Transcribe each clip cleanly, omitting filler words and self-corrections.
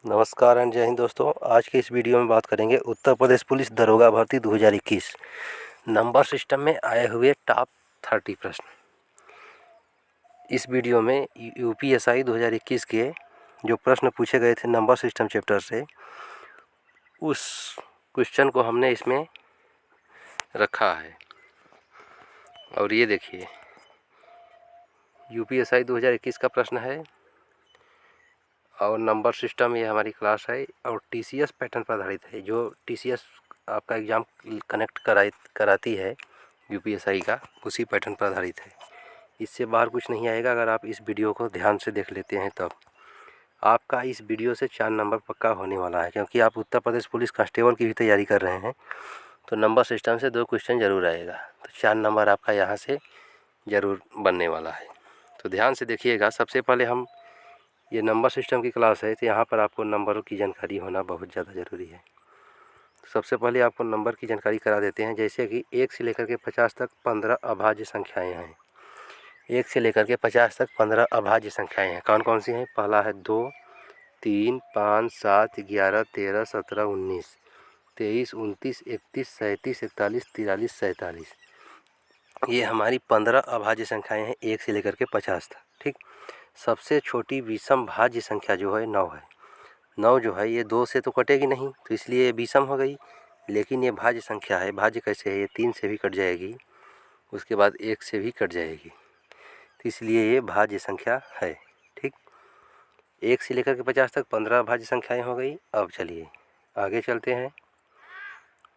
नमस्कार एंड जय हिंद दोस्तों। आज के इस वीडियो में बात करेंगे उत्तर प्रदेश पुलिस दरोगा भर्ती 2021 नंबर सिस्टम में आए हुए टॉप 30 प्रश्न। इस वीडियो में यूपीएसआई 2021 के जो प्रश्न पूछे गए थे नंबर सिस्टम चैप्टर से, उस क्वेश्चन को हमने इसमें रखा है। और ये देखिए, यूपीएसआई 2021 का प्रश्न है और नंबर सिस्टम ये हमारी क्लास है और टीसीएस पैटर्न पर आधारित है। जो टीसीएस आपका एग्ज़ाम कनेक्ट कराती है यूपीएसआई का, उसी पैटर्न पर आधारित है। इससे बाहर कुछ नहीं आएगा। अगर आप इस वीडियो को ध्यान से देख लेते हैं तब आपका इस वीडियो से 4 नंबर पक्का होने वाला है, क्योंकि आप उत्तर प्रदेश पुलिस कांस्टेबल की भी तैयारी कर रहे हैं तो नंबर सिस्टम से 2 क्वेश्चन ज़रूर आएगा। तो 4 नंबर आपका यहाँ से ज़रूर बनने वाला है। तो ध्यान से देखिएगा। सबसे पहले हम ये नंबर सिस्टम की क्लास है, तो यहाँ पर आपको नंबरों की जानकारी होना बहुत ज़्यादा ज़रूरी है। सबसे पहले आपको नंबर की जानकारी करा देते हैं। जैसे कि 1 से लेकर के 50 तक 15 अभाज्य संख्याएं हैं। 1 से लेकर के 50 तक 15 अभाज्य संख्याएं हैं। कौन कौन सी हैं? पहला है 2, 3, 5, 7, 11, 13, 17, 19, 23, 29, 31, 37, 41, 43, 47। ये हमारी 15 अभाज्य संख्याएं हैं 1 से लेकर के 50 तक। ठीक। सबसे छोटी विषम भाज्य संख्या जो है 9 है। 9 जो है ये 2 से तो कटेगी नहीं, तो इसलिए ये विषम हो गई। लेकिन ये भाज्य संख्या है। भाज्य कैसे है? ये 3 से भी कट जाएगी, उसके बाद 1 से भी कट जाएगी, तो इसलिए ये भाज्य संख्या है। ठीक। 1 से लेकर के 50 तक 15 भाज्य संख्याएं हो गई। अब चलिए आगे चलते हैं।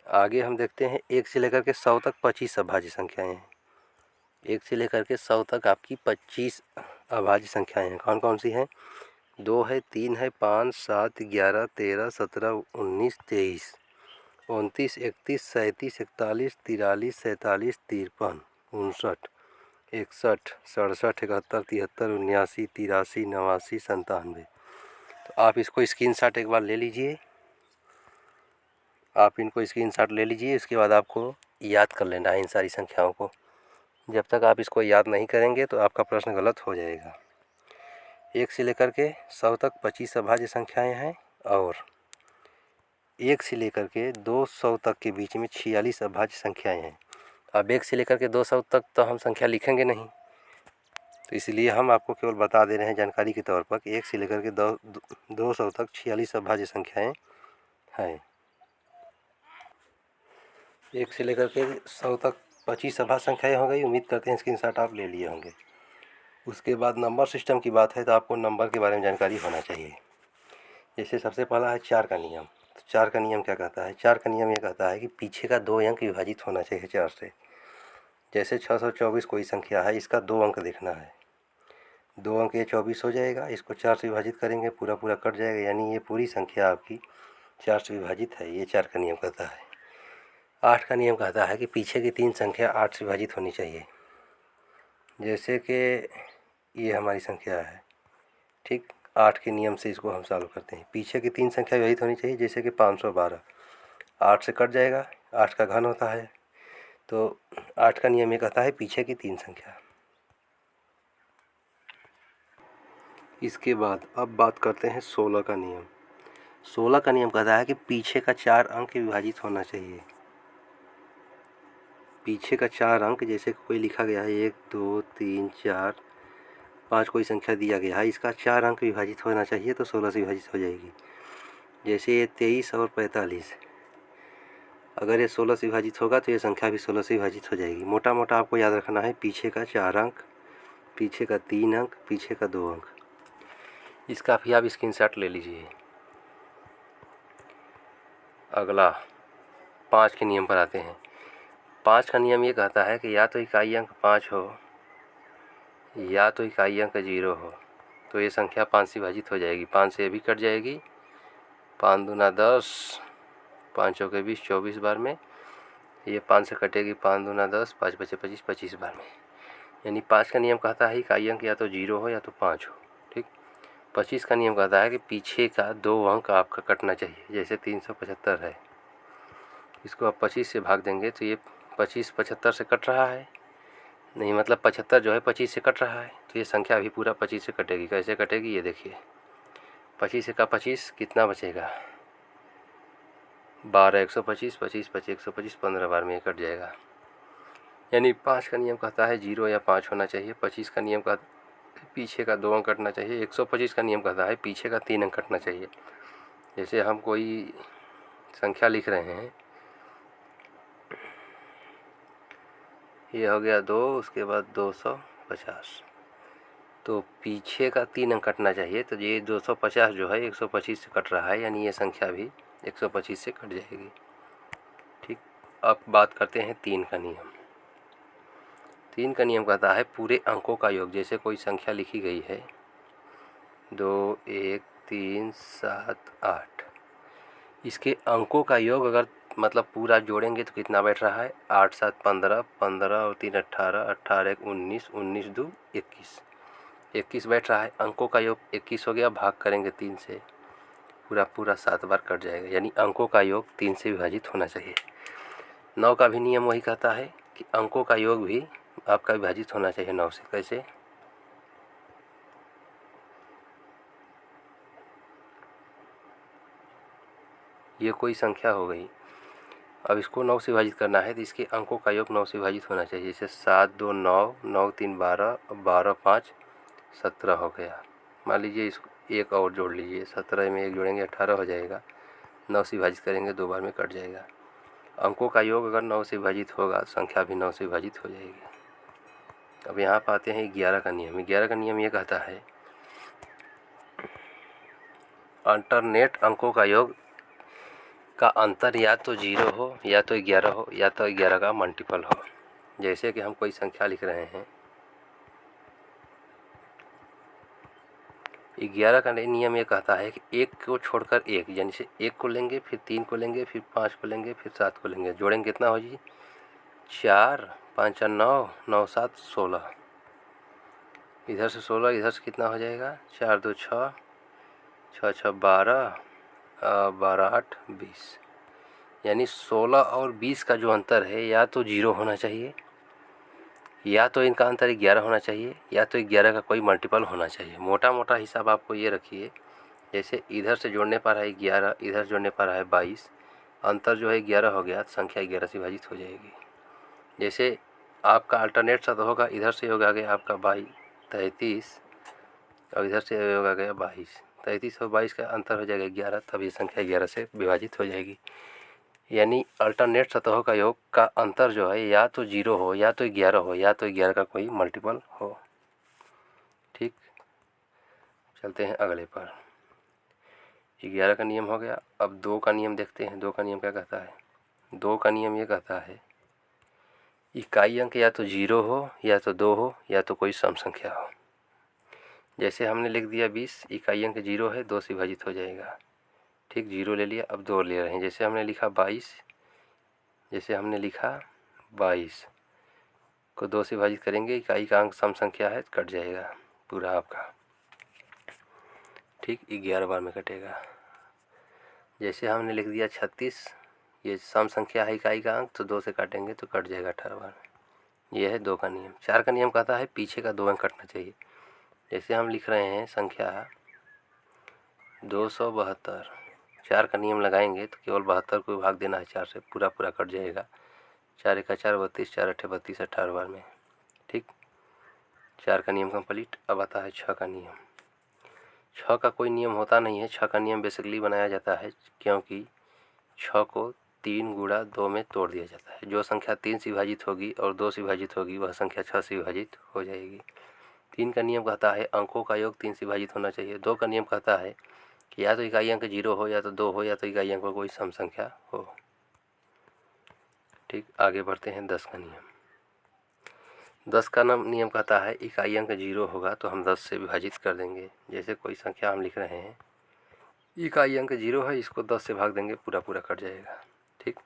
आगे हम देखते हैं 1 से लेकर के 100 तक 25 अभाज्य संख्याएं हैं। 1 से लेकर के 100 तक आपकी 25 अभाज्य संख्याएं हैं। कौन कौन सी हैं? 2 है, 3 है, 5, 7, 11, 13, 17, 19, 23, 29, 31, 37, 41, 43, 47, 53, 59, 61, 67, 71, 73, 79, 83, 89, 97। तो आप इसको स्क्रीनशॉट एक बार ले लीजिए। आप इनको स्क्रीनशॉट ले लीजिए। इसके बाद आपको याद कर लेना है इन सारी संख्याओं को। जब तक आप इसको याद नहीं करेंगे तो आपका प्रश्न गलत हो जाएगा। 1 से लेकर के 100 तक 25 अभाज्य संख्याएं हैं और 1 से लेकर के 200 तक के बीच में 46 अभाज्य संख्याएं हैं। अब 1 से लेकर के 200 तक तो हम संख्या लिखेंगे नहीं, तो इसलिए हम आपको केवल बता दे रहे हैं जानकारी के तौर पर कि 1 से लेकर के 200 तक 46 अभाज्य संख्याएं हैं। 1 से लेकर के 100 तक 25 अभाज्य संख्याएं हो गई। उम्मीद करते हैं स्क्रीनशॉट आप ले लिए होंगे। उसके बाद नंबर सिस्टम की बात है तो आपको नंबर के बारे में जानकारी होना चाहिए। जैसे सबसे पहला है 4 का नियम। तो 4 का नियम क्या कहता है? 4 का नियम ये कहता है कि पीछे का 2 अंक विभाजित होना चाहिए 4 से। जैसे 624 कोई संख्या है, इसका 2 अंक देखना है। 2 अंक ये 24 हो जाएगा। इसको 4 से विभाजित करेंगे, पूरा पूरा कट जाएगा, यानी ये पूरी संख्या आपकी 4 से विभाजित है। ये 4 का नियम कहता है। 8 का नियम कहता है कि पीछे की 3 संख्या 8 से विभाजित होनी चाहिए। जैसे कि ये हमारी संख्या है। ठीक। 8 के नियम से इसको हम सॉल्व करते हैं। पीछे की 3 संख्या विभाजित होनी चाहिए। जैसे कि 512 8 से कट जाएगा, 8 का घन होता है। तो 8 का नियम ये कहता है पीछे की 3 संख्या। इसके बाद अब बात करते हैं 16 का नियम। 16 का नियम कहता है कि पीछे का 4 अंक विभाजित होना चाहिए। पीछे का 4 अंक, जैसे कोई लिखा गया है 1, 2, 3, 4, 5 कोई संख्या दिया गया है, इसका 4 अंक विभाजित होना चाहिए तो 16 से विभाजित हो जाएगी। जैसे ये 23 और 45, अगर ये 16 से विभाजित होगा तो ये संख्या भी 16 से विभाजित हो जाएगी। मोटा मोटा आपको याद रखना है पीछे का 4 अंक, पीछे का 3 अंक, पीछे का 2 अंक। इसका भी आप स्क्रीनशॉट ले लीजिए। अगला 5 के नियम पर आते हैं। 5 का नियम ये कहता है कि या तो इकाई अंक 5 हो या तो इकाई अंक 0 हो, तो ये संख्या 5 से विभाजित हो जाएगी। 5 से ये भी कट जाएगी। 5 दूना 10, 5 के 20, 24 बार में। ये 5 से कटेगी, 5 दूना 10, 5 बचे 25, 25 बार में। यानी 5 का नियम कहता है इकाई अंक या तो 0 हो या तो 5 हो। ठीक। 25 का नियम कहता है कि पीछे का 2 अंक आपका कटना चाहिए। जैसे 375 है, इसको आप 25 से भाग देंगे तो ये 25 75 से कट रहा है नहीं, मतलब 75 जो है 25 से कट रहा है, तो ये संख्या भी पूरा 25 से कटेगी। कैसे कटेगी ये देखिए। 25 का 25 कितना बचेगा 12, 125, 25, 25, 125, 15 बार में ये कट जाएगा। यानी 5 का नियम कहता है 0 या 5 होना चाहिए। 25 का नियम का पीछे का 2 अंक कटना चाहिए। 125 का नियम कहता है पीछे का 3 अंक कटना चाहिए। जैसे हम कोई संख्या लिख रहे हैं, ये हो गया 2, उसके बाद 250, तो पीछे का 3 अंक कटना चाहिए। तो ये 250 जो है 125 से कट रहा है, यानी ये संख्या भी 125 से कट जाएगी। ठीक, अब बात करते हैं 3 का नियम। 3 का नियम कहता है पूरे अंकों का योग। जैसे कोई संख्या लिखी गई है 2, 1, 3, 7, 8, इसके अंकों का योग अगर मतलब पूरा जोड़ेंगे तो कितना बैठ रहा है 8, 7, 15, 15 और 3 18, 18 1 19, 19 2 21, 21 बैठ रहा है। अंकों का योग 21 हो गया, भाग करेंगे 3 से, पूरा 7 बार कट जाएगा। यानी अंकों का योग 3 से विभाजित होना चाहिए। 9 का भी नियम वही कहता है कि अंकों का योग भी आपका विभाजित होना चाहिए 9 से। कैसे? ये कोई संख्या हो गई, अब इसको 9 से विभाजित करना है तो इसके अंकों का योग 9 से विभाजित होना चाहिए। जैसे 7 2 9, 9 3 12, 12 5 17 हो गया। मान लीजिए इसको एक और जोड़ लीजिए, 17 में एक जोड़ेंगे 18 हो जाएगा। 9 से विभाजित करेंगे 2 बार में कट जाएगा। अंकों का योग अगर 9 से विभाजित होगा, संख्या भी 9 से विभाजित हो जाएगी। अब यहाँ पर आते हैं 11 का नियम। 11 का नियम ये कहता है अल्टरनेट अंकों का योग का अंतर या तो 0 हो या तो 11 हो या तो 11 का मल्टीपल हो। जैसे कि हम कोई संख्या लिख रहे हैं, 11 का नियम ये कहता है कि एक को छोड़कर एक, यानी से 1 को लेंगे, फिर 3 को लेंगे, फिर 5 को लेंगे, फिर 7 को लेंगे, जोड़ेंगे कितना हो जी 4, 5 9, 9 7 16, इधर से 16, इधर से कितना हो जाएगा 4 2 6, 6 6 12, 12 8 20। यानी 16 और 20 का जो अंतर है या तो 0 होना चाहिए या तो इनका अंतर 11 होना चाहिए या तो 11 का कोई मल्टीपल होना चाहिए। मोटा मोटा हिसाब आपको ये रखिए, जैसे इधर से जोड़ने पर है 11, इधर जोड़ने पर है 22, अंतर जो है 11 हो गया तो संख्या 11 से विभाजित हो जाएगी। जैसे आपका अल्टरनेट शब्द होगा, इधर से होगा गया आपका 22 33 और इधर से होगा गया 22, 33 और 22 का अंतर हो जाएगा 11, तब ये संख्या 11 से विभाजित हो जाएगी। यानी अल्टरनेट सतहों का योग का अंतर जो है या तो 0 हो या तो 11 हो या तो 11 का कोई मल्टीपल हो। ठीक, चलते हैं अगले पर। 11 का नियम हो गया। अब 2 का नियम देखते हैं। 2 का नियम क्या कहता है? 2 का नियम ये कहता है इकाई अंक या तो 0 हो या तो 2 हो या तो कोई सम संख्या हो। जैसे हमने लिख दिया 20, इकाई अंक 0 है, 2 से विभाजित हो जाएगा। ठीक, 0 ले लिया, अब 2 ले रहे हैं। जैसे हमने लिखा 22, जैसे हमने लिखा 22 को 2 से विभाजित करेंगे, इकाई का अंक सम संख्या है, कट जाएगा पूरा आपका। ठीक, 11 बार में कटेगा। जैसे हमने लिख दिया 36, ये सम संख्या है इकाई का अंक, तो 2 से काटेंगे तो कट जाएगा 18 बार में। यह है 2 का नियम। 4 का नियम कहता है पीछे का 2 अंक कटना चाहिए। जैसे हम लिख रहे हैं संख्या 272, 4 का नियम लगाएंगे तो केवल 72 को भाग देना है 4 से, पूरा कट जाएगा। 4 1 4 32, 4 8 32, 18 बार में। ठीक, 4 का नियम कंप्लीट। अब आता है 6 का नियम। 6 का कोई नियम होता नहीं है। 6 का नियम बेसिकली बनाया जाता है क्योंकि 6 को 3 गुणा 2 में तोड़ दिया जाता है। जो संख्या 3 से विभाजित होगी और 2 से विभाजित होगी वह संख्या 6 से विभाजित हो जाएगी। 3 का नियम कहता है अंकों का योग 3 से विभाजित होना चाहिए। 2 का नियम कहता है कि या तो इकाई अंक 0 हो या तो 2 हो या तो इकाई अंक कोई सम संख्या हो। ठीक, आगे बढ़ते हैं 10 का नियम। 10 का नियम कहता है इकाई अंक 0 होगा तो हम 10 से विभाजित कर देंगे। जैसे कोई संख्या हम लिख रहे हैं, इकाई अंक 0 है, इसको 10 से भाग देंगे, पूरा कट जाएगा। ठीक,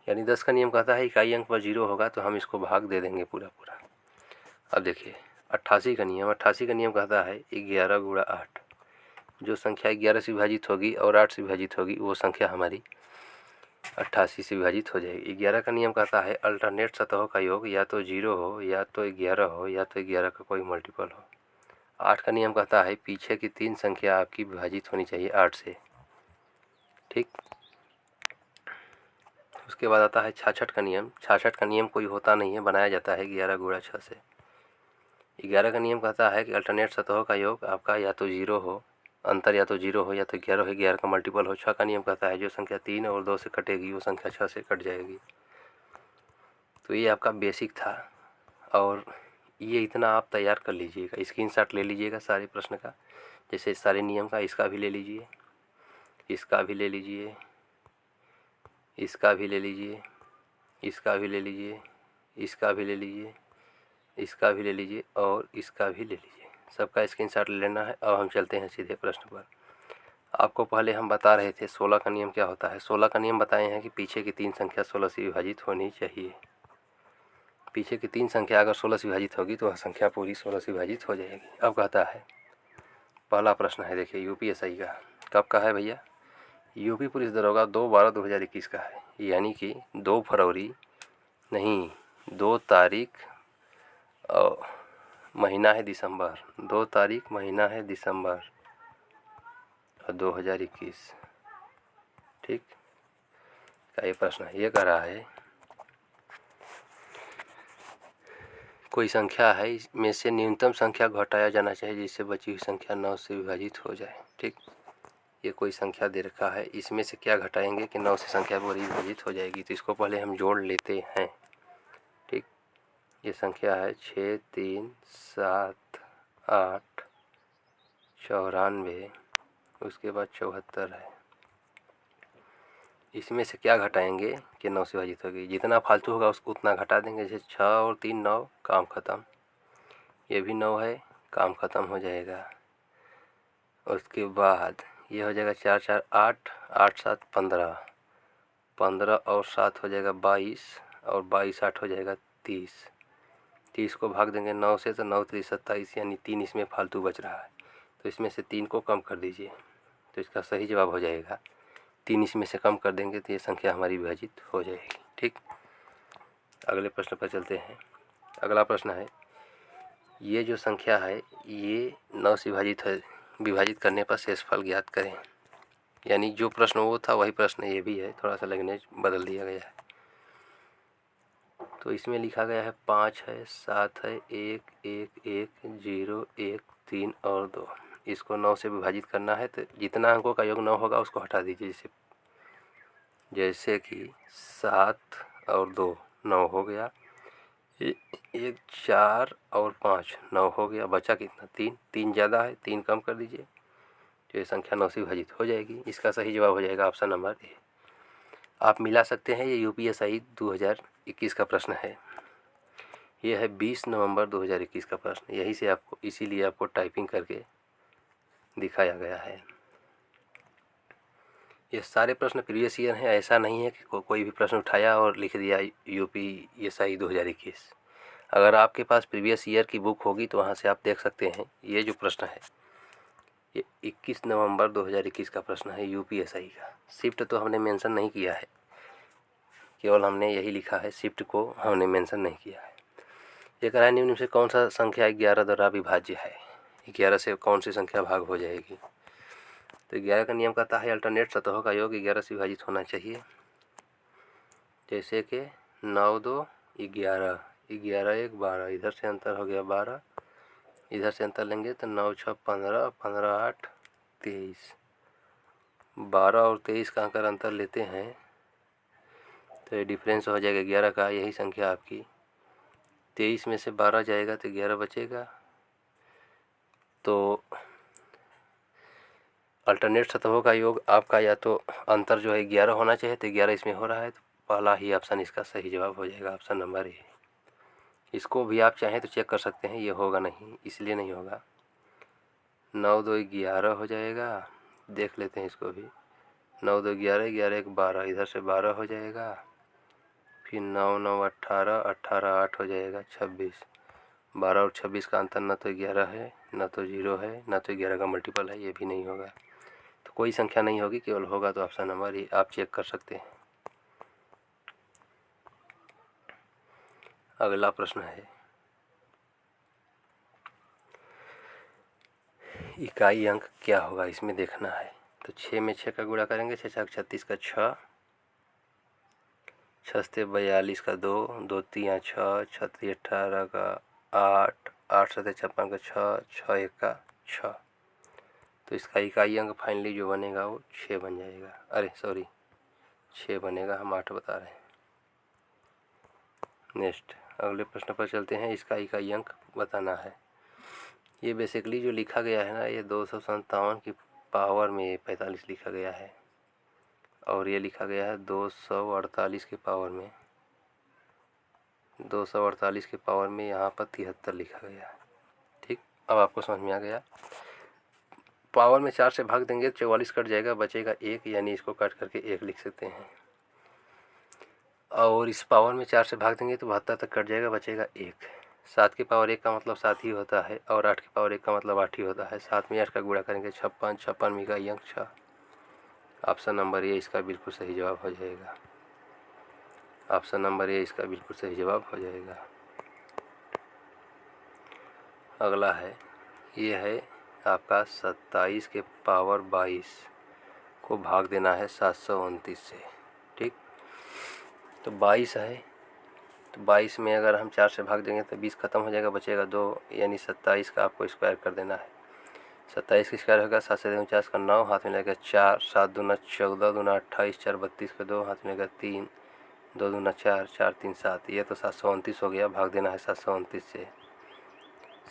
यानी 10 का नियम कहता है इकाई अंक पर 0 होगा तो हम इसको भाग दे देंगे पूरा। अब देखिए 88 का नियम। 88 का नियम कहता है 11 गुणा 8, जो संख्या 11 से विभाजित होगी और 8 से विभाजित होगी वो संख्या हमारी 88 से विभाजित हो जाएगी। 11 का नियम कहता है अल्टरनेट सतहों का योग या तो 0 हो या तो 11 हो या तो 11 का कोई मल्टीपल हो। 8 का नियम कहता है पीछे की 3 संख्या आपकी विभाजित होनी चाहिए 8 से। ठीक। उसके बाद आता है 66 का नियम। 66 का नियम कोई होता नहीं है, बनाया जाता है 11 गुणा 6 से। 11 का नियम कहता है कि अल्टरनेट सतहों का योग आपका या तो 0 हो, अंतर या तो 0 हो या तो 11 हो, 11 का मल्टीपल हो। 6 का नियम कहता है जो संख्या 3 और 2 से कटेगी वो संख्या 6 से कट जाएगी। तो ये आपका बेसिक था और ये इतना आप तैयार कर लीजिएगा, स्क्रीनशॉट ले लीजिएगा सारे प्रश्न का, जैसे सारे नियम का। इसका भी ले लीजिए, इसका भी ले लीजिए, इसका भी ले लीजिए, इसका भी ले लीजिए, इसका भी ले लीजिए, इसका भी ले लीजिए और इसका भी ले लीजिए। सबका स्क्रीनशॉट ले लेना है। अब हम चलते हैं सीधे प्रश्न पर। आपको पहले हम बता रहे थे 16 का नियम क्या होता है। 16 का नियम बताए हैं कि पीछे की 3 संख्या 16 से विभाजित होनी चाहिए। पीछे की 3 संख्या अगर 16 से विभाजित होगी तो वह संख्या पूरी 16 से विभाजित हो जाएगी। अब कहता है पहला प्रश्न है, देखिए यूपीएसआई का। कब का है भैया? यूपी पुलिस दरोगा 2/12/2021 का है, यानी कि 2 फरवरी नहीं, 2 तारीख और महीना है दिसंबर, 2 तारीख महीना है दिसंबर और 2021। ठीक। का ये प्रश्न है। ये कह रहा है कोई संख्या है इसमें से न्यूनतम संख्या घटाया जाना चाहिए जिससे बची हुई संख्या 9 से विभाजित हो जाए। ठीक। ये कोई संख्या दे रखा है, इसमें से क्या घटाएंगे कि 9 से संख्या पूरी विभाजित हो जाएगी। तो इसको पहले हम जोड़ लेते हैं। ठीक। ये संख्या है 6, 3, 7, 8, 94, उसके बाद 74 है। इसमें से क्या घटाएंगे कि 9 से विभाजित होगी। जितना फालतू होगा उसको उतना घटा देंगे। जैसे 6 और 3 9, काम ख़त्म। ये भी 9 है, काम ख़त्म हो जाएगा। उसके बाद ये हो जाएगा 4 4 8, 8 7 15, 15 और 7 हो जाएगा 22 और 22 8 हो जाएगा 30। 30 को भाग देंगे 9 से तो 9 3 27, यानी 3 इसमें फालतू बच रहा है। तो इसमें से 3 को कम कर दीजिए तो इसका सही जवाब हो जाएगा 3। इसमें से कम कर देंगे तो ये संख्या हमारी विभाजित हो जाएगी। ठीक। अगले प्रश्न पर चलते हैं। अगला प्रश्न है ये जो संख्या है ये 9 से विभाजित है, विभाजित करने पर शेषफल ज्ञात करें। यानी जो प्रश्न वो था वही प्रश्न ये भी है, थोड़ा सा लैंग्वेज बदल दिया गया है। तो इसमें लिखा गया है 5 है, 7 है, 1 1 1 0 1 3 और 2। इसको 9 से विभाजित करना है तो जितना अंकों का योग 9 होगा उसको हटा दीजिए। जैसे कि 7 और 2 9 हो गया, 1 4 और 5 9 हो गया, बचा कितना 3। 3 ज़्यादा है, 3 कम कर दीजिए तो ये संख्या 9 से विभाजित हो जाएगी। इसका सही जवाब हो जाएगा ऑप्शन नंबर ए। आप मिला सकते हैं। ये यूपीएसआई 2021 का प्रश्न है। ये है 20 नवंबर 2021 का प्रश्न। यही से आपको, इसीलिए आपको टाइपिंग करके दिखाया गया है। ये सारे प्रश्न प्रीवियस ईयर हैं, ऐसा नहीं है कि कोई भी प्रश्न उठाया और लिख दिया यूपीएसआई 2021। अगर आपके पास प्रीवियस ईयर की बुक होगी तो वहाँ से आप देख सकते हैं। ये जो प्रश्न है ये 21 नवंबर 2021 का प्रश्न है यूपीएसआई का। शिफ्ट तो हमने मेंशन नहीं किया है, केवल हमने यही लिखा है, शिफ्ट को हमने मेंशन नहीं किया है। ये कह रहा है निम्न से कौन सा संख्या 11 द्वारा विभाज्य है। 11 से कौन सी संख्या भाग हो जाएगी। तो 11 का नियम कहता है अल्टरनेट सतहों का योग 11 से विभाजित होना चाहिए। जैसे कि 9 2 11, 11 1 12, इधर से अंतर हो गया 12, इधर से अंतर लेंगे तो 9 6 15, 15 8 23, 12 और 23 का अगर अंतर लेते हैं तो ये डिफरेंस हो जाएगा 11 का। यही संख्या आपकी 23 में से 12 जाएगा तो 11 बचेगा। तो अल्टरनेट सतहों का योग आपका या तो अंतर जो है 11 होना चाहिए, तो 11 इसमें हो रहा है, तो पहला ही ऑप्शन इसका सही जवाब हो जाएगा, ऑप्शन नंबर ए। इसको भी आप चाहें तो चेक कर सकते हैं, ये होगा नहीं, इसलिए नहीं होगा। 9 2 11 हो जाएगा, देख लेते हैं इसको भी। 9 2 11, 11 1 12, इधर से 12 हो जाएगा, फिर 9 9 18, 18 8 हो जाएगा 26। 12 और 26 का अंतर न तो 11 है, न तो 0 है, न तो 11 का मल्टीपल है, ये भी नहीं होगा। तो कोई संख्या नहीं होगी, केवल होगा तो ऑप्शन नंबर ए। आप चेक कर सकते हैं। अगला प्रश्न है इकाई अंक क्या होगा इसमें देखना है। तो 6 में 6 का गुणा करेंगे, 6 छक 36 का 6, 6 से 42 का 2, 2 3 6, 6 3 18 का 8, 8 7 56 का 6, 6 1 का 6। तो इसका इकाई अंक फाइनली जो बनेगा वो 6 बन जाएगा। अरे सॉरी 6 बनेगा, हम 8 बता रहे हैं। नेक्स्ट अगले प्रश्न पर चलते हैं। इसका इकाई अंक बताना है। ये बेसिकली जो लिखा गया है ना, ये 257 की पावर में 45 लिखा गया है, और ये लिखा गया है 248 की पावर में, 248 की पावर में यहाँ पर 73 लिखा गया है। ठीक, अब आपको समझ में आ गया। पावर में 4 से भाग देंगे 44 कट जाएगा, बचेगा 1, यानी इसको काट करके 1 लिख सकते हैं। और इस पावर में 4 से भाग देंगे तो 72 तक कट जाएगा, बचेगा 1। 7 की पावर 1 का मतलब 7 ही होता है, और 8 की पावर 1 का मतलब 8 ही होता है। 7 में 8 का गुणा करेंगे 56, 56 में इकाई अंक 6। ऑप्शन नंबर ए इसका बिल्कुल सही जवाब हो जाएगा। ऑप्शन नंबर ए इसका बिल्कुल सही जवाब हो जाएगा। अगला है, ये है आपका 27 के पावर 22 को भाग देना है 729 से। ठीक, तो 22 है, तो 22 में अगर हम 4 से भाग देंगे तो 20 खत्म हो जाएगा, बचेगा 2, यानी 27 का आपको स्क्वायर कर देना है। 27 का स्क्वायर होगा 7 से 49 का 9, हाथ में लगेगा 4, 7 दूना 14, दूना 28, 4 32 का 2, हाथ में लगेगा 3, 2 दूना 4, 4 3 7। ये तो 729 हो गया, भाग देना है 729 से,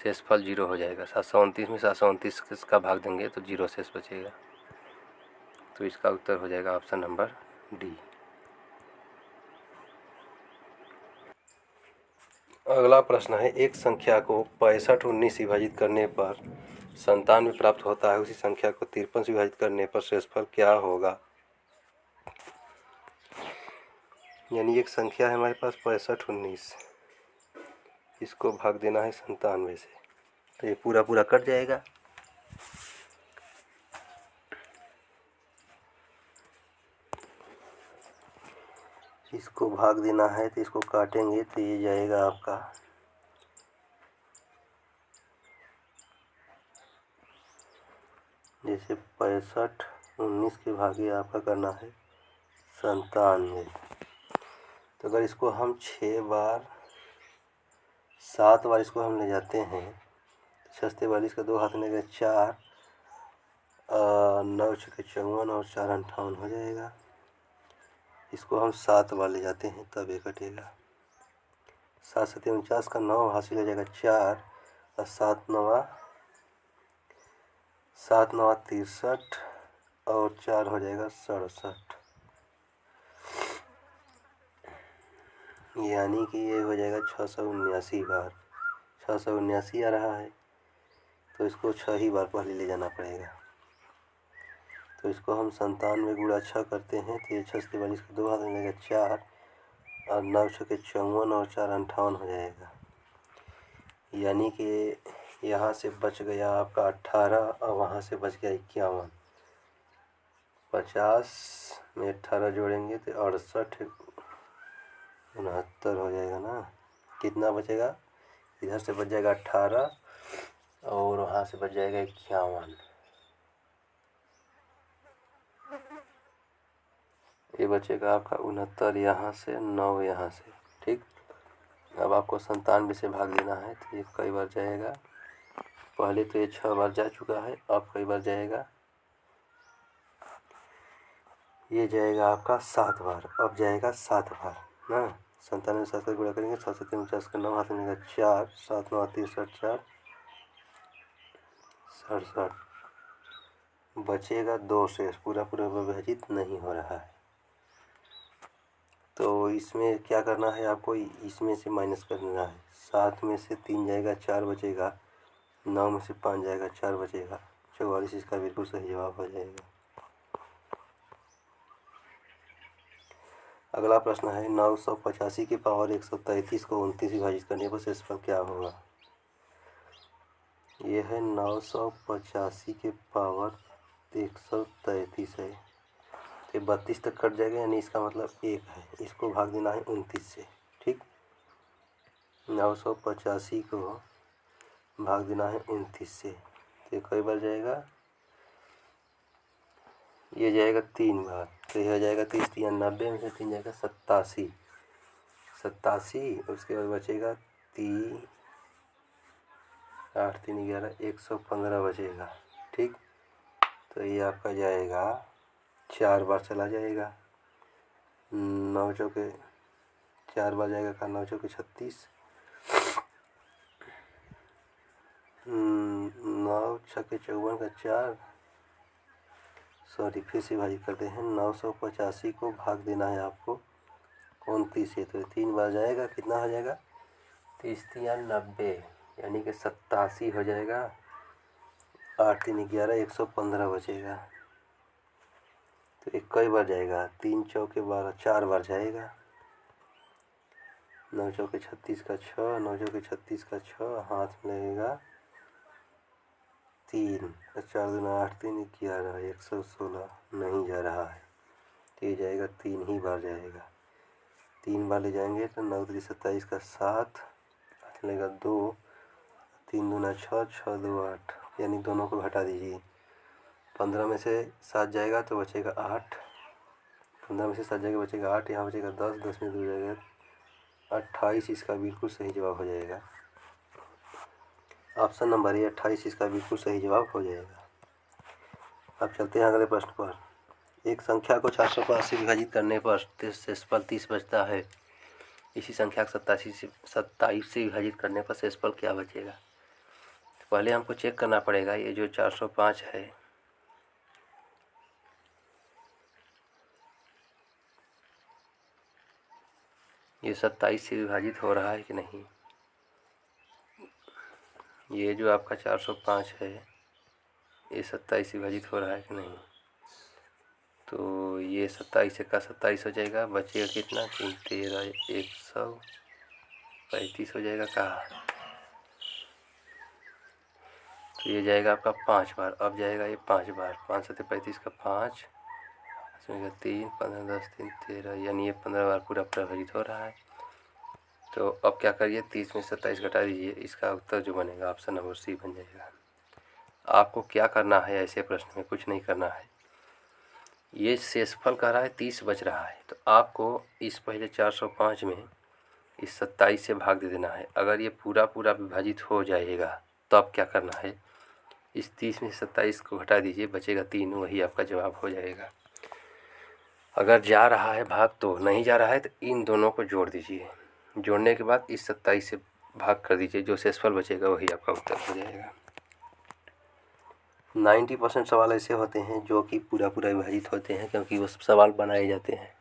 शेषफल 0 हो जाएगा। 729 में 729 का भाग देंगे तो 0 शेष बचेगा। तो इसका उत्तर हो जाएगा ऑप्शन नंबर डी। अगला प्रश्न है, एक संख्या को 65 19 से विभाजित करने पर 97 प्राप्त होता है, उसी संख्या को 53 से विभाजित करने पर शेषफल क्या होगा। यानी एक संख्या है हमारे पास 65 19, इसको भाग देना है 97 से, तो ये पूरा पूरा कट जाएगा। इसको भाग देना है तो इसको काटेंगे तो ये जाएगा आपका जैसे 65 19 के भागे आपका करना है 97। तो अगर इसको हम 6 बार 7 बार इसको हम ले जाते हैं, 6 से 42 का 2, हाथ में लगेगा 4, 9 छक्के 54 और 4 58 हो जाएगा। इसको हम 7 बार ले जाते हैं तब ये कटेगा। 7 से 49 का 9, हासिल हो जाएगा 4, और 7 9 63 और 4 हो जाएगा 67, यानी कि ये हो जाएगा 679 बार। 679 आ रहा है, तो इसको 6 ही बार पहले ले जाना पड़ेगा। तो इसको हम 97 गुणा 6 करते हैं तो ये 6 से 42 का 2, हाथ में लगेगा 4, और 9 छक्के 54 और 4 58 हो जाएगा। यानी कि यहाँ से बच गया आपका 18 और वहाँ से बच गया 51। 50 में 18 जोड़ेंगे तो 68 69 हो जाएगा ना। कितना बचेगा, इधर से बच जाएगा 18 और वहाँ से बच जाएगा 51। ये बचेगा आपका 69 यहाँ से, 9 यहाँ से। ठीक, अब आपको 97 से भाग देना है तो ये कई बार जाएगा। पहले तो ये 6 बार जा चुका है, अब कई बार जाएगा, ये जाएगा आपका 7 बार, अब जाएगा 7 बार ना। 97 7 का गुणा करेंगे, 7 से 49 का 9, हाथ में लगेगा 4, 7 9 63 4 67, बचेगा 2 शेष, पूरा पूरा विभाजित नहीं हो रहा है। तो इसमें क्या करना है आपको, इसमें से माइनस करना है। 7 में से 3 जाएगा 4 बचेगा, 9 में से 5 जाएगा 4 बचेगा, 44 इसका बिल्कुल सही जवाब हो जाएगा। अगला प्रश्न है, 985 की पावर 133 को 29 विभाजित करने पर शेषफल क्या होगा। यह है 985 के पावर 133 है, तो 32 तक कट जाएगा, यानी इसका मतलब 1 है। इसको भाग देना है 29 से। ठीक, 985 को भाग देना है 29 से, तो ये कई बार जाएगा, ये जाएगा 3 बार, तो यह हो जाएगा 30 या 90 में से 3 जाएगा 87, 87। उसके बाद बचेगा 3 8 3 11 115 बचेगा। ठीक, तो ये आपका जाएगा 4 बार चला जाएगा, 9 चौके 4 बार जाएगा का 9 चौके 36, 9 छक्के 54 का 4, सॉरी फिर से भाजित करते हैं। 985 को भाग देना है आपको 29 से, तो 3 बार जाएगा, कितना हो जाएगा 30 या 90 यानी कि 87 हो जाएगा। 8 3 11 115 बचेगा। तो एक कई बार जाएगा, 3 चौके 12 4 बार जाएगा, 9 चौके 36 का 6, 9 चौके 36 का 6, हाथ में लगेगा 3, 4 दूना 8 3 11 116 नहीं जा रहा है, तो ये जाएगा 3 ही बार जाएगा। 3 बार ले जाएंगे तो 9 3 27 का 7, हाथ में लगेगा 2, 3 दूना 6, 6 2 8, यानी दोनों को घटा दीजिए। 15 में से 7 जाएगा तो बचेगा 8, 15 में से 7 जाएगा बचेगा 8, यहाँ बचेगा 10, 10 में 2 जाएगा 28, इसका बिल्कुल सही जवाब हो जाएगा। ऑप्शन नंबर ए 28 इसका बिल्कुल सही जवाब हो जाएगा। अब चलते हैं अगले प्रश्न पर। एक संख्या को 405 से विभाजित करने पर शेषफल 30 बचता है। इसी संख्या को 27 से विभाजित करने पर शेषफल क्या बचेगा? तो पहले हमको चेक करना पड़ेगा, ये जो 405 है ये 27 से विभाजित हो रहा है कि नहीं। ये जो आपका 405 है ये 27 से विभाजित हो रहा है कि नहीं। तो ये 27 का 27 हो जाएगा, बचेगा कितना 3 13 135 हो जाएगा कहाँ। तो ये जाएगा आपका 5 बार, अब जाएगा ये 5 बार, 5 7 35 का 5, इसमें 3 15 10 3 13, यानी ये 15 बार पूरा विभाजित हो रहा है। तो अब क्या करिए 30 में 27 घटा दीजिए, इसका उत्तर जो बनेगा ऑप्शन नंबर सी बन जाएगा। आपको क्या करना है ऐसे प्रश्न में, कुछ नहीं करना है। ये शेषफल कह रहा है 30 बच रहा है, तो आपको इस पहले 405 में इस 27 से भाग दे देना है। अगर ये पूरा विभाजित हो जाएगा तो अब क्या करना है, इस 30 में 27 को घटा दीजिए, बचेगा 3, वही आपका जवाब हो जाएगा। अगर जा रहा है भाग तो नहीं जा रहा है तो इन दोनों को जोड़ दीजिए, जोड़ने के बाद इस 27 से भाग कर दीजिए, जो शेषफल बचेगा वही आपका उत्तर हो जाएगा। 90% सवाल ऐसे होते हैं जो कि पूरा विभाजित होते हैं, क्योंकि वो सवाल बनाए जाते हैं।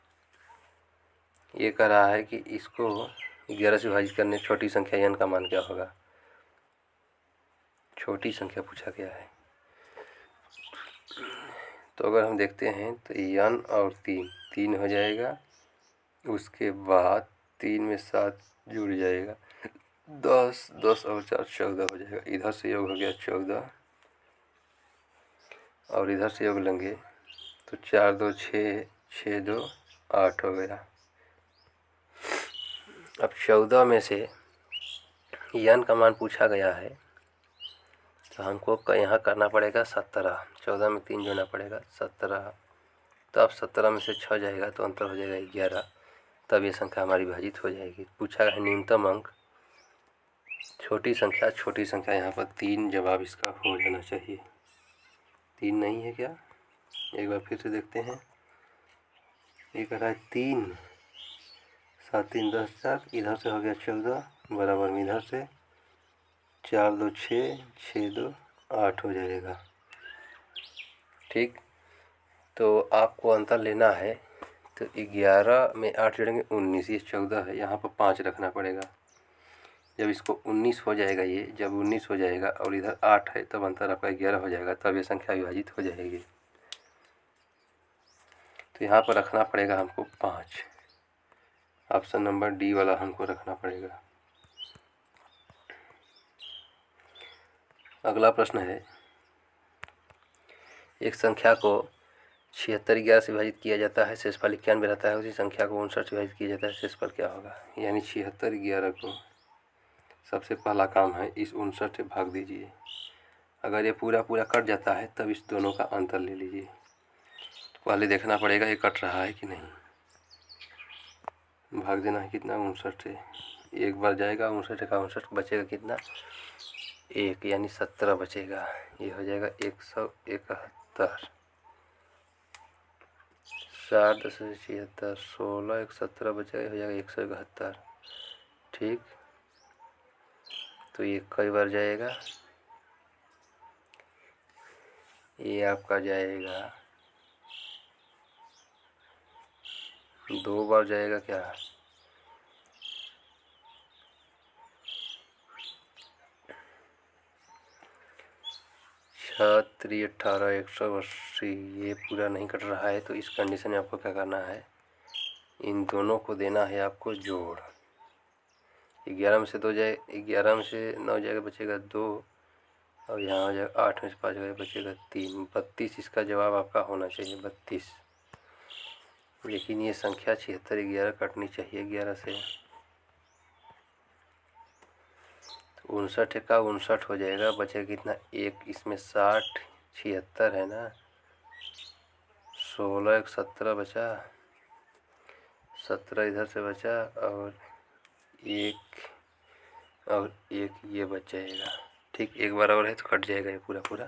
ये कह रहा है कि इसको 11 से विभाजित करने छोटी संख्या n का मान क्या होगा। छोटी संख्या पूछा गया है, तो अगर हम देखते हैं तो n और 3 हो जाएगा, उसके बाद 3 में 7 जुड़ जाएगा, 10 10 और 4 14 हो जाएगा। इधर से योग हो गया 14 और इधर से योग लेंगे तो 4 2 6 6 2 8 हो गया। अब 14 में से n का मान पूछा गया है, तो हमको यहाँ करना पड़ेगा 17, 14 में 3 जोड़ना पड़ेगा 17, तो अब 17 में से 6 जाएगा तो अंतर हो जाएगा 11, तब ये संख्या हमारी विभाजित हो जाएगी। पूछा है न्यूनतम अंक छोटी संख्या यहाँ पर 3 जवाब इसका हो जाना चाहिए। 3 नहीं है क्या, एक बार फिर से देखते हैं। ये कह रहा है 3 7 3 10 4, इधर से हो गया 14 बराबर में इधर से 4 2 6 6 2 8 हो जाएगा। ठीक, तो आपको अंतर लेना है, तो 11 में 8 जोड़ेंगे 19, ये 14 है, यहाँ पर 5 रखना पड़ेगा। जब इसको 19 हो जाएगा, ये जब 19 हो जाएगा और इधर 8 है, तब अंतर आपका 11 हो जाएगा, तब ये संख्या विभाजित हो जाएगी। तो यहाँ पर रखना पड़ेगा हमको 5, ऑप्शन नंबर डी वाला हमको रखना पड़ेगा। अगला प्रश्न है, एक संख्या को 76 11 से विभाजित किया जाता है, शेषफल 91 रहता है। उसी संख्या को 59 से विभाजित किया जाता है, शेषफल क्या होगा। यानी 76 11 को सबसे पहला काम है इस 59 से भाग दीजिए, अगर ये पूरा पूरा कट जाता है तब इस दोनों का अंतर ले लीजिए। तो पहले देखना पड़ेगा ये कट रहा है कि नहीं। भाग देना है कितना, 59 से। एक बार जाएगा 59 का 59, बचेगा कितना, 1, यानी 17 बचेगा। ये हो जाएगा 171। 7 10 76, 16 1 17 बचेगा, हो जाएगा 171। ठीक, तो ये कई बार जाएगा, ये आपका जाएगा 2 बार जाएगा क्या, 6 3 18 180। ये पूरा नहीं कट रहा है, तो इस कंडीशन में आपको क्या करना है, इन दोनों को देना है आपको जोड़। 11 में से 2 जाए, 11 में से 9 जाएगा, बचेगा 2, और यहाँ हो जाएगा 8 में से 5 जाएगा, बचेगा 3। 32 इसका जवाब आपका होना चाहिए, 32। लेकिन ये संख्या 76 11 कटनी चाहिए 11 से। 59 का 59 हो जाएगा, बचेगा कितना, 1, इसमें 60 76 है ना, 16 1 17 बचा, 17 इधर से बचा, और 1 ये बच जाएगा। ठीक, एक बार और है तो कट जाएगा ये पूरा पूरा।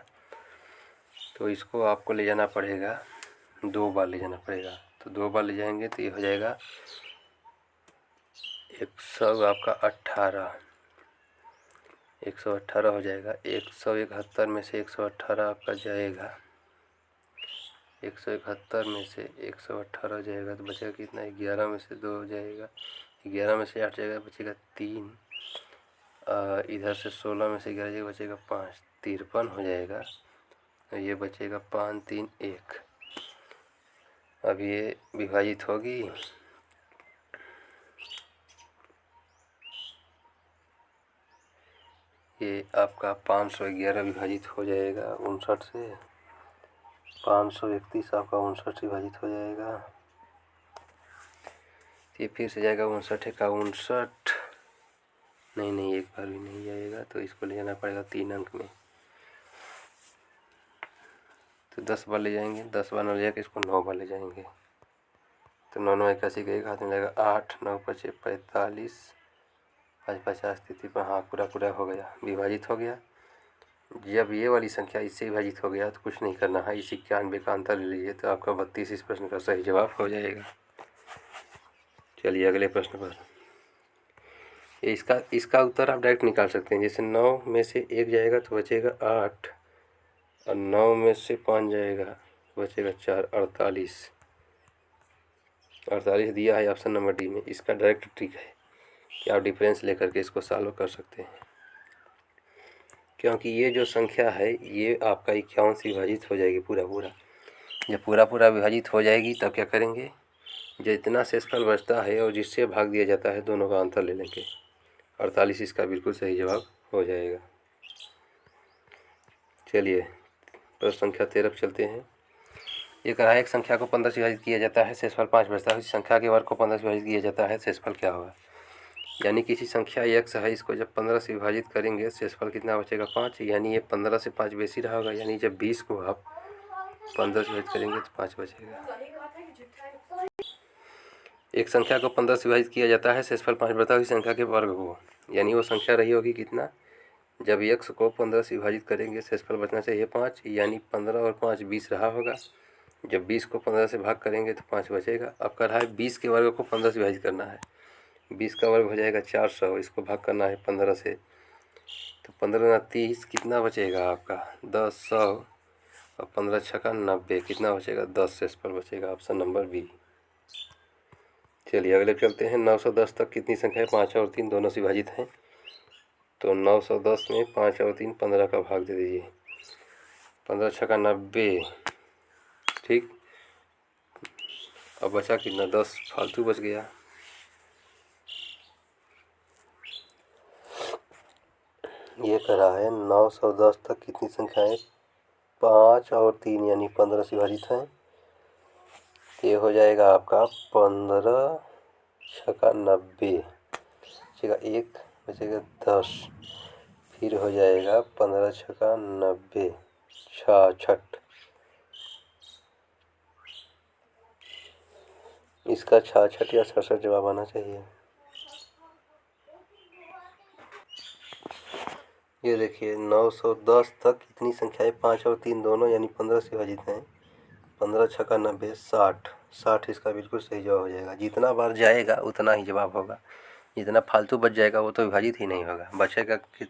तो इसको आपको ले जाना पड़ेगा, 2 बार ले जाना पड़ेगा। तो 2 बार ले जाएंगे तो ये हो जाएगा 100 आपका 18, 118 हो जाएगा। 171 में से 118 आपका जाएगा, 171 में से 118 जाएगा तो बचेगा कितना, 11 में से 2 जाएगा, 11 में से 8 जाएगा, बचेगा 3, इधर से 16 में से 11 जाएगा, बचेगा 5, 53 हो जाएगा। तो ये बचेगा 5 3 1। अब ये विभाजित होगी, ये आपका 511 विभाजित हो जाएगा 59 से, 531 आपका 59 विभाजित हो जाएगा। ये फिर से जाएगा 59 का 59, नहीं एक बार भी नहीं जाएगा, तो इसको ले जाना पड़ेगा 3 अंक में। तो 10 बार ले जाएंगे, 10 बार न ले जाकर इसको 9 बार ले जाएंगे। तो 9 9 81 का एक हाथ में जाएगा, 8 9 5 45, 5 50 53। हाँ, पूरा हो गया, विभाजित हो गया। जब ये वाली संख्या इससे विभाजित हो गया तो कुछ नहीं करना है, इस 91 का अंतर ले लीजिए, तो आपका 32 इस प्रश्न का सही जवाब हो जाएगा। चलिए अगले प्रश्न पर। इसका उत्तर आप डायरेक्ट निकाल सकते हैं। जैसे 9 में से 1 जाएगा तो बचेगा 8, और 9 में से 5 जाएगा तो बचेगा 4, 48। 48 दिया है ऑप्शन नंबर डी में। इसका डायरेक्ट ट्रिक है कि आप डिफरेंस लेकर के इसको सॉल्व कर सकते हैं, क्योंकि ये जो संख्या है ये आपका 51 से विभाजित हो जाएगी पूरा। जब पूरा विभाजित हो जाएगी तब क्या करेंगे, जितना शेषफल बचता है और जिससे भाग दिया जाता है दोनों का अंतर ले लेंगे। 48 इसका बिल्कुल सही जवाब हो जाएगा। चलिए प्रश्न संख्या 13 पर चलते हैं। ये कहा है एक संख्या को 15 से विभाजित किया जाता है, शेषफल 5 बचता है। इस संख्या के वर्ग को 15 से विभाजित किया जाता है, शेषफल क्या होगा। यानी किसी संख्या x है, इसको जब 15 से विभाजित करेंगे शेषफल कितना बचेगा, 5। यानी ये 15 से 5 बेसी रहा होगा, यानी जब 20 को आप 15 से विभाजित करेंगे तो 5 बचेगा। एक संख्या को 15 से विभाजित किया जाता है, शेषफल 5 बचता है। इस संख्या के वर्ग को, यानी वो संख्या रही होगी कितना, जब x को 15 से विभाजित करेंगे शेषफल बचना चाहिए 5, यानी 15 और 5 20 रहा होगा। जब 20 को 15 से भाग करेंगे तो 5 बचेगा। अब कर रहा है 20 के वर्ग को 15 से विभाजित करना है। 20 का वर्ग हो जाएगा 400, इसको भाग करना है 15 से, तो 15 × 30 कितना बचेगा आपका 10, 100, और 15 छक्का 90, कितना बचेगा 10 शेषफल बचेगा, ऑप्शन नंबर बी। चलिए अगले चलते हैं। 910 तक कितनी संख्या है, 5 और 3 दोनों से विभाजित हैं। तो 910 में 5 और 3 15 का भाग दे दीजिए, 15 छक्का 90। ठीक, अब बचा कितना, 10 फालतू बच गया। ये कह रहा है 910 तक कितनी संख्याएं 5 और 3 यानी 15 से विभाजित हैं। ये हो जाएगा आपका 15 छक्का 90, बचेगा 1, बचेगा 10, फिर हो जाएगा 15 छक्का 90 66। इसका 66 या 67 जवाब आना चाहिए। ये देखिए 910 तक इतनी संख्याएं 5 और 3 दोनों यानी 15 से विभाजित हैं। 15 छक्का 90 60 60 इसका बिल्कुल सही जवाब हो जाएगा। जितना बार जाएगा उतना ही जवाब होगा। जितना फालतू बच जाएगा वो तो विभाजित ही नहीं होगा।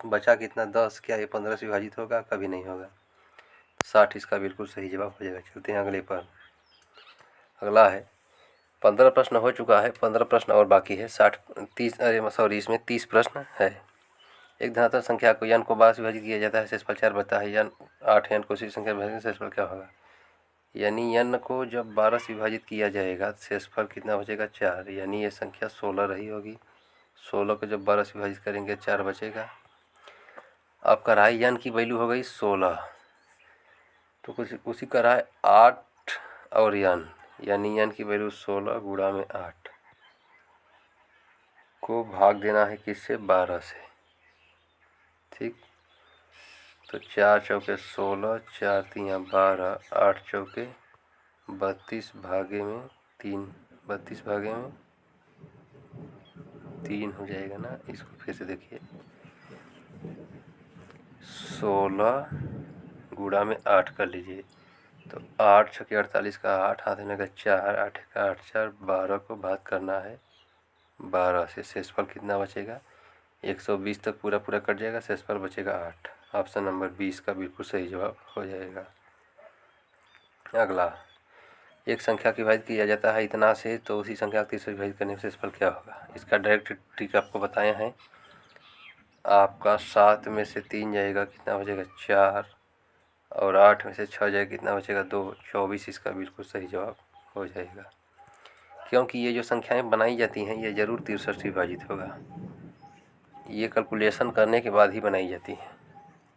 बचा कितना 10, क्या ये 15 से विभाजित होगा? कभी नहीं होगा। 60 इसका बिल्कुल सही जवाब हो जाएगा। चलते हैं अगले पर। अगला है 15 प्रश्न हो चुका है, 15 प्रश्न और बाकी है। 30 इसमें 30 प्रश्न है। एक धनात्मक संख्या को n को 12 से विभाजित किया जाता है, शेषफल 4 बचता है। n 8 n को उसी संख्या में विभाजित शेषफल क्या होगा? यानी n को जब 12 से विभाजित किया जाएगा शेषफल कितना बचेगा? 4। यानी ये संख्या 16 रही होगी। 16 को जब 12 से विभाजित करेंगे 4 बचेगा। आपका रहा n की वैल्यू हो गई 16, तो कुछ उसी का रहा है 8 और n, यानी n की वैल्यू 16 गुणा में 8 को भाग देना है किससे? 12 से। ठीक, तो 4 चौके 16, 4 तियाँ 12, 8 चौके 32 भागे में 3, 32 भागे में 3 हो जाएगा ना। इसको फिर से देखिए, 16 गुणा में 8 कर लीजिए, तो 8 छके 48 का 8 हाथ में लगा 4, 8 का 8 4, 12 को भाग करना है 12 से। शेषफल कितना बचेगा? 120 तक पूरा पूरा कट जाएगा, शेषफल बचेगा 8। ऑप्शन नंबर 20 का बिल्कुल सही जवाब हो जाएगा। अगला, एक संख्या की विभाजित किया जाता है इतना से, तो उसी संख्या को 30 से विभाजित करने से शेषफल क्या होगा? इसका डायरेक्ट ट्रिक आपको बताए हैं। आपका 7 में से 3 जाएगा, कितना बचेगा? 4, और 8 में से 6 जाएगा, कितना बचेगा? 2, 24 इसका बिल्कुल सही जवाब हो जाएगा। क्योंकि ये जो संख्याएं बनाई जाती हैं ये ज़रूर 63 से विभाजित होगा। ये कैलकुलेशन करने के बाद ही बनाई जाती है।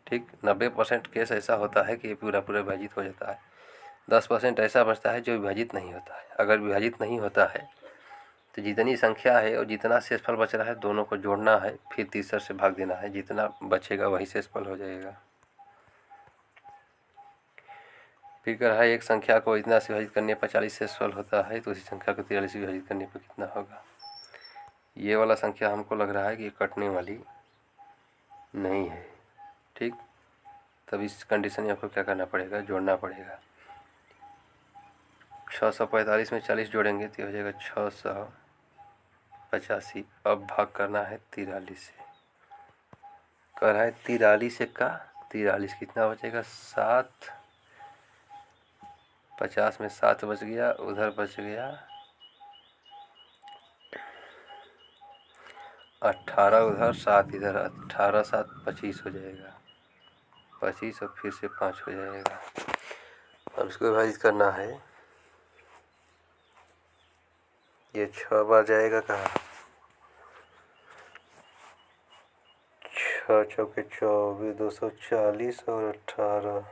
ठीक, 90% केस ऐसा होता है कि ये पूरा पूरा विभाजित हो जाता है। 10% ऐसा बचता है जो विभाजित नहीं होता है। अगर विभाजित नहीं होता है तो जितनी संख्या है और जितना शेषफल बच रहा है दोनों को जोड़ना है, फिर 63 से भाग देना है, जितना बचेगा वही शेषफल हो जाएगा। फिर कह रहा है एक संख्या को इतना से विभाजित करने पर 40 शेषफल होता है, तो उसी संख्या को 43 से विभाजित करने पर कितना होगा? ये वाला संख्या हमको लग रहा है कि कटने वाली नहीं है। ठीक, तब इस कंडीशन में आपको क्या करना पड़ेगा? जोड़ना पड़ेगा। 645 में 40 जोड़ेंगे तो हो जाएगा 685। अब भाग करना है 43 से। कह रहा है 43 का 43 कितना बचेगा? 7, 50 में 7 बच गया, उधर बच गया 18, उधर 7 इधर, 18 7 25 हो जाएगा। 25 और फिर से 5 हो जाएगा। अब इसको विभाजित करना है। ये 6 बार जाएगा कहाँ? 6 चौके 24, 240 और 18।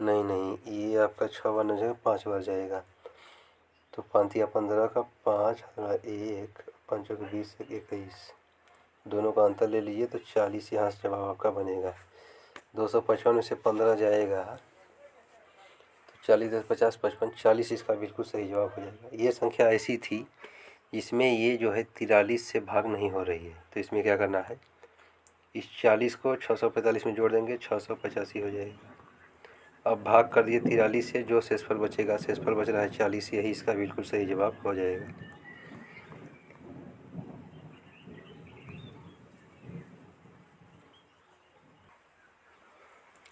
नहीं, ये आपका 6 बार न जाएगा, 5 बार जाएगा। तो 5 या 15 का 5 और 1, 5 और 20 से 21, दोनों का अंतर ले लीजिए तो 40 यहाँ से जवाब आपका बनेगा। 255 में से 15 जाएगा तो 40 10 50 55, 40 इसका बिल्कुल सही जवाब हो जाएगा। ये संख्या ऐसी थी जिसमें ये जो है 43 से भाग नहीं हो रही है, तो इसमें क्या करना है? इस 40 को 645 में जोड़ देंगे, 685 हो जाएगा। अब भाग कर दिए 43 से, जो शेषफल बचेगा, शेषफल बच रहा है 40, यही इसका बिल्कुल सही जवाब हो जाएगा।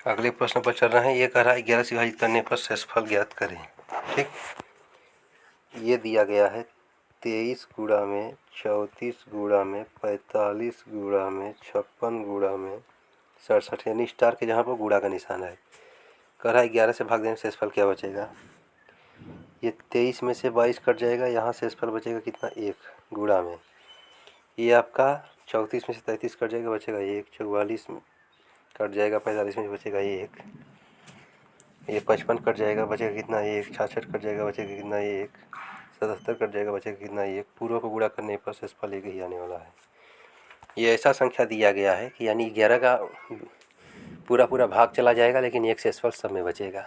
अगले प्रश्न पर चल रहे हैं। ये कह रहा है 11 से विभाजित करने पर शेषफल ज्ञात करें। ठीक, ये दिया गया है 23 गुणा में 34 गुणा में 45 गुणा में 56 गुणा में 67, यानी स्टार के जहाँ पर गुणा का निशान है। कह रहा है 11 से भाग देने में शेषफल क्या बचेगा? ये 23 में से 22 कट जाएगा, यहाँ शेषफल बचेगा कितना? 1 गुणा में। ये आपका 34 में से 33 कट जाएगा, बचेगा 1, 44 कट जाएगा, 45 में बचेगा 1, ये 55 कट जाएगा, बचेगा कितना? 1, 66 कट जाएगा, बचेगा कितना? 1, 77 कट जाएगा, बचेगा कितना, एक। पूरा को गुणा करने पर शेषफल एक ही आने वाला है। ये ऐसा संख्या दिया गया है कि यानी 11 का पूरा पूरा भाग चला जाएगा लेकिन एक शेषफल सब में बचेगा।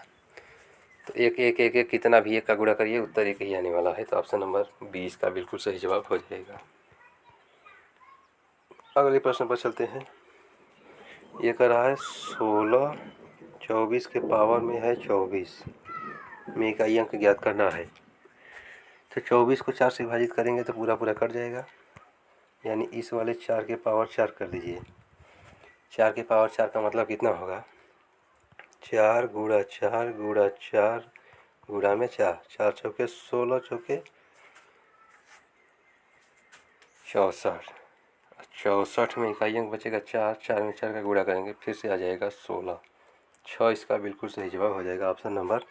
तो एक एक एक एक कितना भी एक का गुणा करिए उत्तर एक ही आने वाला है। तो ऑप्शन नंबर 20 का बिल्कुल सही जवाब हो जाएगा। अगले प्रश्न पर चलते हैं। ये कर रहा है 16 24 के पावर में है 24 में इकाई अंक ज्ञात करना है। तो 24 को 4 से विभाजित करेंगे तो पूरा पूरा कट जाएगा, यानी इस वाले 4 के पावर 4 कर दीजिए। 4 के पावर 4 का मतलब कितना होगा, 4 गुणा 4 गुणा 4 गुणा में 4, 4 चौके 16, चौके 64, 64 में इकाई अंक बचेगा 4, 4 में 4 का गुणा करेंगे फिर से आ जाएगा 16, 6 इसका बिल्कुल सही जवाब हो जाएगा, ऑप्शन नंबर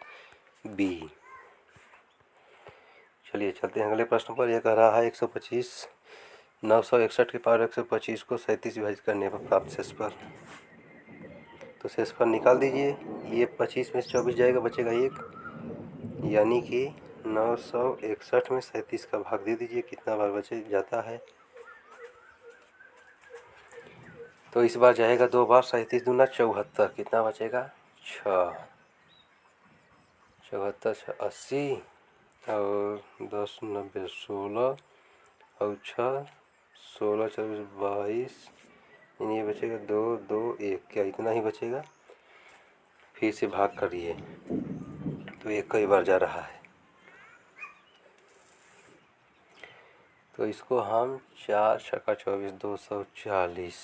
बी। चलिए चलते हैं अगले प्रश्न पर। यह कह रहा है 125 961 के पावर 125 को 37 विभाजित करने पर प्राप्त शेषफल। तो शेषफल निकाल दीजिए। ये 25 में से 24 जाएगा, बचेगा 1, यानी कि 961 में 37 का भाग दे दीजिए, कितना बार बचे जाता है। तो इस बार जाएगा 2 बार, 37 दूना 74, कितना बचेगा 6, 74 6 80 और 10 90 16 और 6 16 24 22, ये बचेगा 2 2 1, क्या इतना ही बचेगा। फिर से भाग करिए तो एक कई बार जा रहा है। तो इसको हम 4 छक्का 24 240,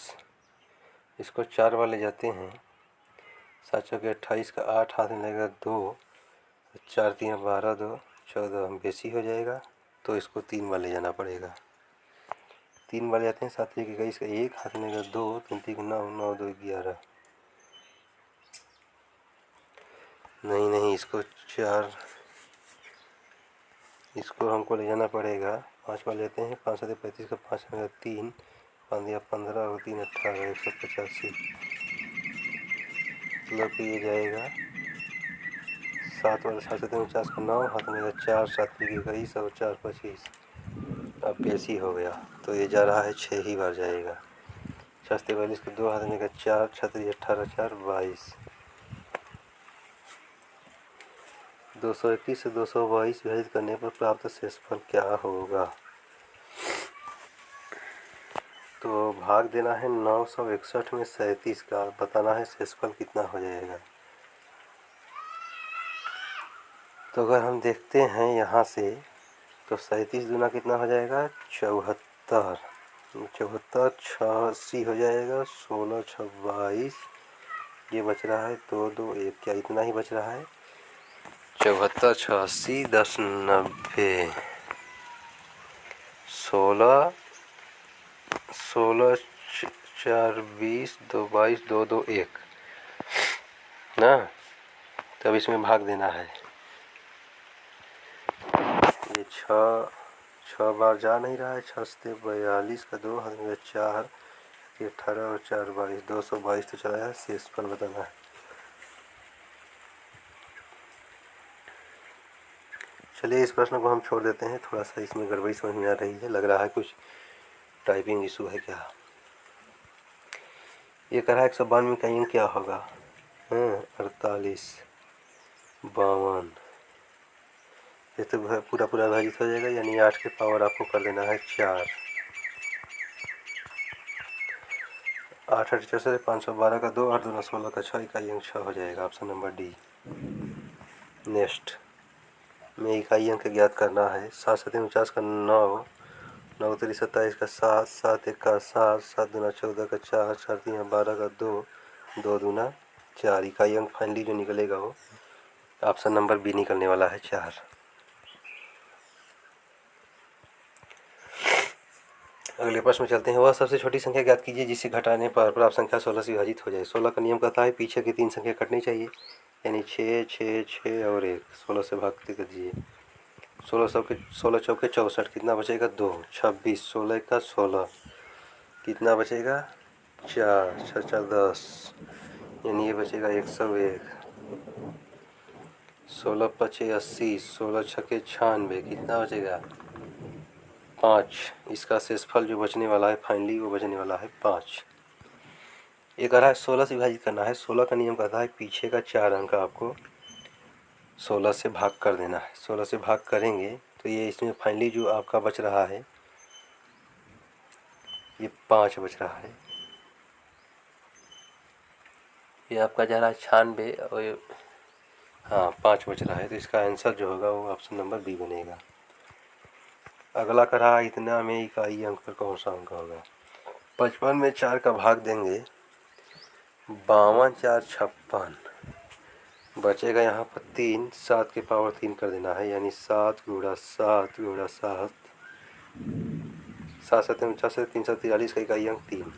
इसको 4 बार ले जाते हैं। 7 चौके 28 का 8 हाथ में लगेगा 2, 4 3 12 2 14 बेसी हो जाएगा, तो इसको 3 बार ले जाना पड़ेगा। 3 बार जाते हैं। 7 1 21 का 1 हाथ में लगेगा 2, 3 3 9 9 2 11, नहीं इसको 4, इसको हमको ले जाना पड़ेगा। 5 बार लेते हैं। 5 7 35 का 5 में 3, 5 दिया 15 और 3 18 185, मतलब कि ये जाएगा 7 वाला 7 7 49 का 9 हाथ में 4 7 21 और 4 25, अब बेसी हो गया तो ये जा रहा है 6 ही बार जाएगा। 6 43 का 2 हाथ में 4 छतरी 18 4 22, 221 से 222 विभाजित करने पर प्राप्त शेषफल क्या होगा। तो भाग देना है 961 में 37 का, बताना है शेषफल कितना हो जाएगा। तो अगर हम देखते हैं यहाँ से तो 37 दूना कितना हो जाएगा 74, 74 6 80 हो जाएगा, 16 6 22, ये बच रहा है 2 2 1, क्या इतना ही बच रहा है। 74 6 80 10 90, 16 16 4 20 2 22 2 2 1 ना। तब इसमें भाग देना है। ये 6 बार जा नहीं रहा है। 6 से 42 का 2 हाथ में 4, 18 और 4 22, 222 तो चला है। शेषफल बताना है। चलिए इस प्रश्न को हम छोड़ देते हैं, थोड़ा सा इसमें गड़बड़ी समझ में आ रही है, लग रहा है कुछ टाइपिंग इशू है क्या। ये कह रहा है 192 का अंक क्या होगा, 48 52, ये तो पूरा पूरा विभाजित हो जाएगा, यानी 8 के पावर आपको कर देना है 4, 8 8 64 512 का 2 8 2 16 का 6, इकाई अंक 6 हो जाएगा, ऑप्शन नंबर डी। नेक्स्ट में इकाई अंक ज्ञात करना है। 7 7 49 का 9, 9 3 27 का 7, 7 1 का 7, 7 दूना 14 का 4, 4 3 12 का 2, 2 दूना 4, इकाई अंक फाइनली जो निकलेगा वो ऑप्शन नंबर बी निकलने वाला है 4। अगले प्रश्न में चलते हैं। वह सबसे छोटी संख्या ज्ञात कीजिए जिसे घटाने पर प्राप्त संख्या 16 से विभाजित हो जाए। 16 का नियम कहता है पीछे की 3 संख्या कटनी चाहिए, यानी 6 6 6 और 1, 16 से भाग कर दीजिए। 16 चौके 64, कितना बचेगा 2, 26, 16 का 16, कितना बचेगा 4, 6 4 10, यानी ये बचेगा 101। 16 पचे 80, 16 छके 96, कितना बचेगा 5। इसका शेषफल जो बचने वाला है फाइनली वो बचने वाला है 5। ये कह रहा है 16 से विभाजित करना है। 16 का नियम कहता है पीछे का 4 अंक आपको 16 से भाग कर देना है। 16 से भाग करेंगे तो ये इसमें फाइनली जो आपका बच रहा है ये 5 बच रहा है। ये आपका जा रहा है 96 और हाँ 5 बच रहा है। तो इसका आंसर जो होगा वो ऑप्शन नंबर बी बनेगा। अगला कर रहा है इतना में इकाई अंक पर कौन सा अंक होगा। 55 में 4 का भाग देंगे 52 4 56, बचेगा यहाँ पर 3। 7 के पावर 3 कर देना है यानी 7 गुणा 7 गुणा 7, 7 7 49 343 का इकाई अंक 3।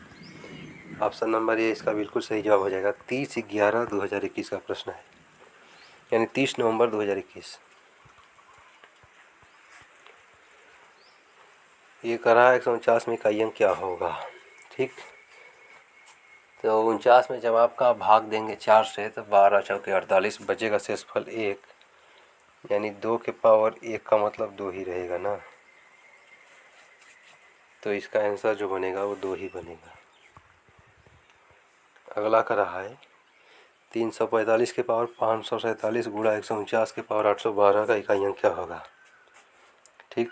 ऑप्शन नंबर ए इसका बिल्कुल सही जवाब हो जाएगा। 30/11/2021 का प्रश्न है, यानी 30 नवंबर 2021। ये करा 149 में इकाई अंक क्या होगा। ठीक, तो 49 में जब आपका भाग देंगे 4 से तो 12 चौके 48, बचेगा शेषफल 1, यानी 2 के पावर 1 का मतलब 2 ही रहेगा ना। तो इसका आंसर जो बनेगा वो 2 ही बनेगा। अगला कर रहा है 345 के पावर 547 गुणा 149 के पावर 812 का इकाई अंक क्या होगा। ठीक,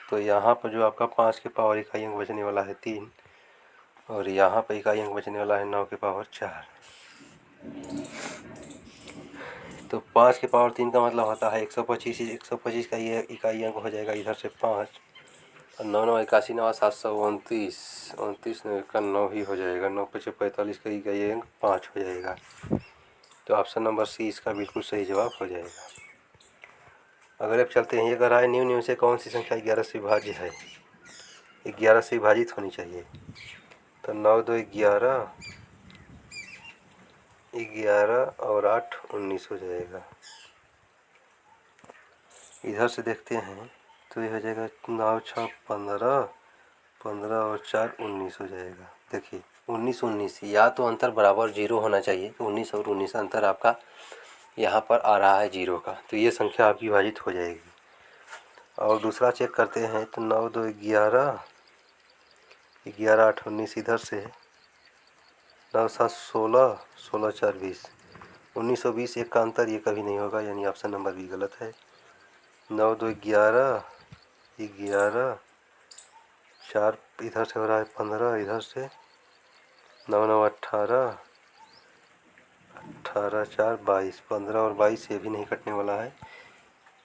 तो यहाँ पर जो आपका 5 के पावर इकाई अंक बचने वाला है 3, और यहाँ पर इकाई अंक बचने वाला है 9 के पावर 4। तो 5 के पावर 3 का मतलब होता है 125। 125 का ये इकाई अंक हो जाएगा इधर से 5, और 9 9 81 9 729, 29 9 का 9 ही हो जाएगा। 9 5 45 का इकाई अंक 5 हो जाएगा। तो ऑप्शन नंबर सी इसका बिल्कुल सही जवाब हो जाएगा। अगर आप चलते हैं, ये कह रहा है निम्न में से कौन सी संख्या 11 से विभाज्य है। 11 से विभाजित होनी चाहिए। तो 9 2 11, 11 और 8 19 हो जाएगा। इधर से देखते हैं तो ये हो जाएगा 9 6 15, 15 और 4 19 हो जाएगा। देखिए 19 19, या तो अंतर बराबर 0 होना चाहिए। तो 19 और 19 अंतर आपका यहाँ पर आ रहा है 0 का, तो ये संख्या आपकी विभाजित हो जाएगी। और दूसरा चेक करते हैं तो 9 2 11, 11 8 19 इधर से, 9 7 16, 16 4 20, 19 और 20 एक का अंतर ये कभी नहीं होगा, यानी ऑप्शन नंबर बी गलत है। 9 2 11, 11, 4 इधर से हो रहा है 15, इधर से 9 9 18, 18 4 22, 15 और 22 ये भी नहीं कटने वाला है।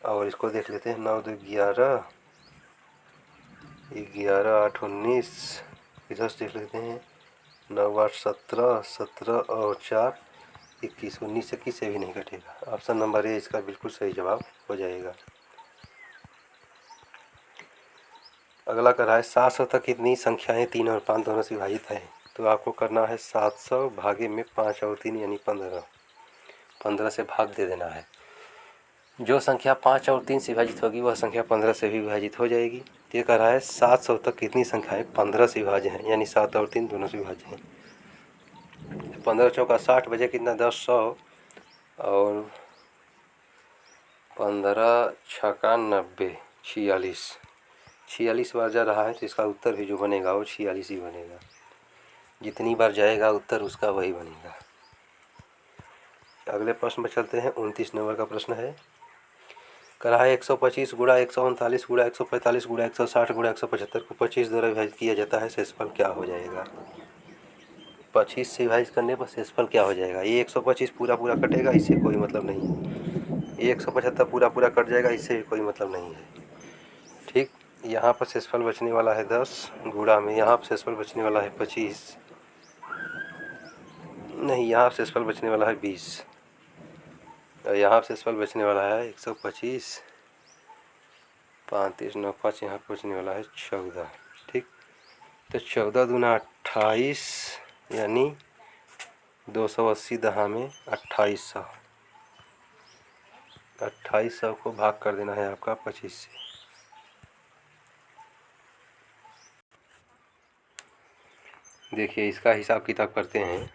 और इसको देख लेते हैं 9 2 11, 11 8 19, इधर से देख लेते हैं 9 8 17, 17 और 4 21, 19 21 से भी नहीं कटेगा। ऑप्शन नंबर ए इसका बिल्कुल सही जवाब हो जाएगा। अगला कर रहा है 700 तक कितनी संख्याएं 3 और 5 दोनों से विभाजित हैं। तो आपको करना है 700 भागे में 5 और 3 यानी 15, 15 से भाग दे देना है। जो संख्या 5 और 3 से विभाजित होगी वह संख्या 15 से भी विभाजित हो जाएगी। ये कह रहा है 700 तक कितनी संख्याएं 15 से विभाज्य हैं, यानी 7 और 3 दोनों से विभाज्य हैं। 15 चौका 60 बजे कितना 10 100, और 15 छक्का 90, 46, 46 बार जा रहा है। तो इसका उत्तर भी जो बनेगा वो 46 ही बनेगा। जितनी बार जाएगा उत्तर उसका वही बनेगा। अगले प्रश्न पर चलते हैं। 29 नंबर का प्रश्न है, करा है 125 गुणा 139 गुणा 145 गुणा 160 गुणा 175 को 25 द्वारा विभाजित किया जाता है, शेषफल क्या हो जाएगा। 25 से विभाजित करने पर शेषफल क्या हो जाएगा। ये 125 पूरा पूरा कटेगा, इससे कोई मतलब नहीं है। ये 175 पूरा पूरा कट जाएगा, इससे कोई मतलब नहीं है। ठीक, यहाँ पर शेषफल बचने वाला है 10 गुणा में यहाँ पर शेषफल बचने वाला है 25, नहीं यहाँ शेषफल बचने वाला है 20, और यहाँ शेषफल बचने वाला है 125, 35 9 5, यहाँ बचने वाला है 14। ठीक, तो 14 दूना 28, यानी 280 दहा में 2800, 2800 को भाग कर देना है आपका 25 से। देखिए इसका हिसाब किताब करते हैं।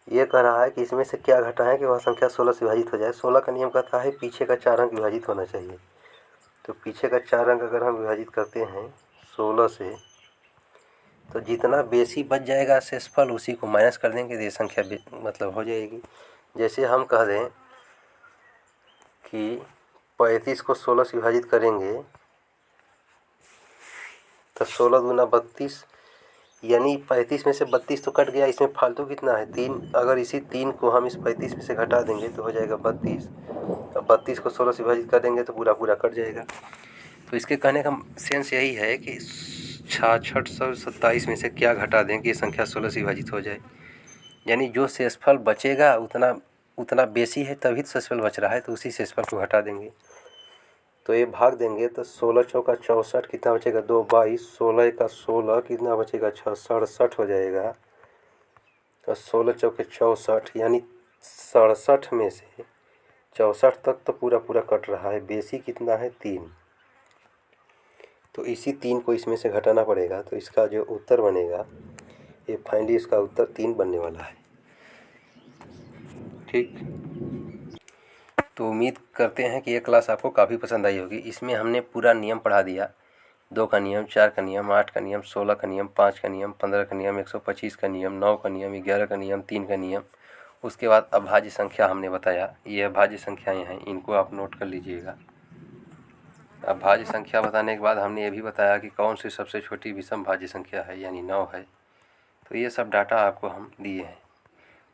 ये कह रहा है कि इसमें से क्या घटाएं कि वह संख्या 16 से विभाजित हो जाए। 16 का नियम कहता है पीछे का 4 अंक विभाजित होना चाहिए। तो पीछे का 4 अंक अगर हम विभाजित करते हैं 16 से, तो जितना बेसी बच जाएगा शेषफल उसी को माइनस कर देंगे तो ये संख्या मतलब हो जाएगी। जैसे हम कह दें कि 35 को 16 से विभाजित करेंगे तो 16 दूना 32, यानी 35 में से 32 तो कट गया, इसमें फालतू कितना है 3। अगर इसी 3 को हम इस 35 में से घटा देंगे तो हो जाएगा 32। अब 32 को 16 से विभाजित कर देंगे तो पूरा पूरा कट जाएगा। तो इसके कहने का सेंस यही है कि 6627 में से क्या घटा दें कि ये संख्या 16 से विभाजित हो जाए। यानी जो शेषफल बचेगा उतना बेसी है तभी तो शेषफल बच रहा है, तो उसी शेषफल को घटा देंगे। तो ये भाग देंगे तो 16 चौका 64 कितना बचेगा 2 22, 16 का 16 कितना बचेगा 6 67 हो जाएगा। तो 16 चौके 64 यानी 67 में से 64 तक तो पूरा पूरा कट रहा है, बेसी कितना है 3। तो इसी 3 को इसमें से घटाना पड़ेगा। तो इसका जो उत्तर बनेगा ये फाइनली इसका उत्तर 3 बनने वाला है। ठीक, तो उम्मीद करते हैं कि ये क्लास आपको काफ़ी पसंद आई होगी। इसमें हमने पूरा नियम पढ़ा दिया, 2 का नियम, 4 का नियम, 8 का नियम, 16 का नियम, 5 का नियम, 15 का नियम, 125 का नियम, 9 का नियम, 11 का नियम, 3 का नियम। उसके बाद अभाज्य संख्या हमने बताया, ये अभाज्य संख्याएँ हैं, इनको आप नोट कर लीजिएगा। अभाज्य संख्या बताने के बाद हमने ये भी बताया कि कौन सी सबसे छोटी विषम भाज्य संख्या है, यानी 9 है। तो ये सब डाटा आपको हम दिए हैं।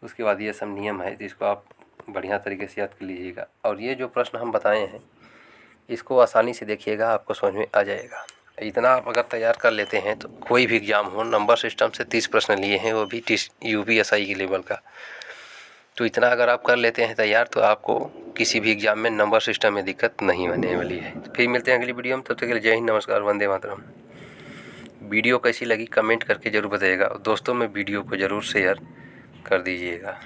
उसके बाद ये सब नियम है, तो इसको आप बढ़िया तरीके से याद कर लीजिएगा। और ये जो प्रश्न हम बताए हैं इसको आसानी से देखिएगा, आपको समझ में आ जाएगा। इतना आप अगर तैयार कर लेते हैं तो कोई भी एग्ज़ाम हो, नंबर सिस्टम से 30 प्रश्न लिए हैं, वो भी UPSI के लेवल का। तो इतना अगर आप कर लेते हैं तैयार तो आपको किसी भी एग्ज़ाम में नंबर सिस्टम में दिक्कत नहीं होने वाली है। फिर मिलते हैं अगली वीडियो में, तब तक के लिए जय हिंद, नमस्कार, वंदे मातरम। वीडियो कैसी लगी कमेंट करके ज़रूर बताइएगा और दोस्तों में वीडियो को ज़रूर शेयर कर दीजिएगा।